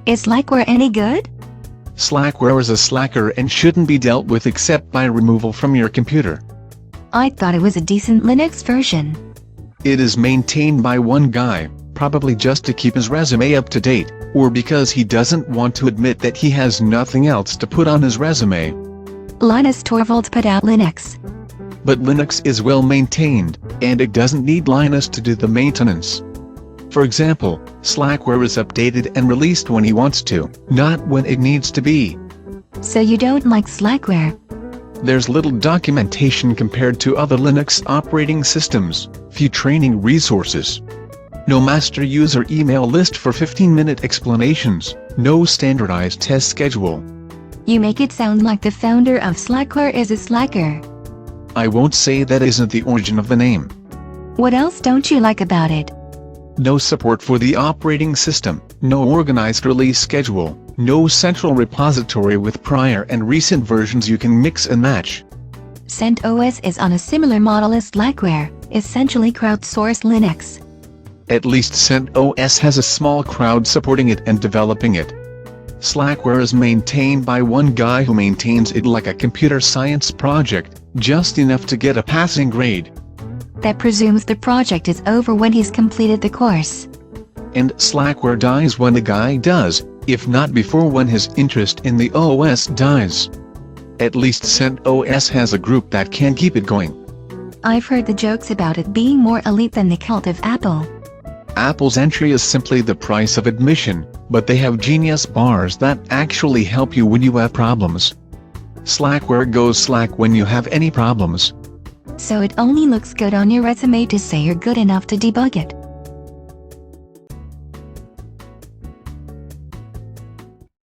Is Slackware any good? Slackware is a slacker and shouldn't be dealt with except by removal from your computer. I thought it was a decent Linux version. It is maintained by one guy, probably just to keep his resume up to date, or because he doesn't want to admit that he has nothing else to put on his resume. Linus Torvalds put out Linux. But Linux is well maintained, and it doesn't need Linus to do the maintenance. For example, Slackware is updated and released when he wants to, not when it needs to be. So you don't like Slackware? There's little documentation compared to other Linux operating systems, few training resources. No master user email list for 15-minute explanations, no standardized test schedule. You make it sound like the founder of Slackware is a slacker. I won't say that isn't the origin of the name. What else don't you like about it? No support for the operating system, no organized release schedule, no central repository with prior and recent versions you can mix and match. CentOS is on a similar model as Slackware, essentially crowdsourced Linux. At least CentOS has a small crowd supporting it and developing it. Slackware is maintained by one guy who maintains it like a computer science project, just enough to get a passing grade. That presumes the project is over when he's completed the course. And Slackware dies when the guy does, if not before when his interest in the OS dies. At least CentOS has a group that can keep it going. I've heard the jokes about it being more elite than the cult of Apple. Apple's entry is simply the price of admission, but they have genius bars that actually help you when you have problems. Slackware goes slack when you have any problems. So it only looks good on your resume to say you're good enough to debug it.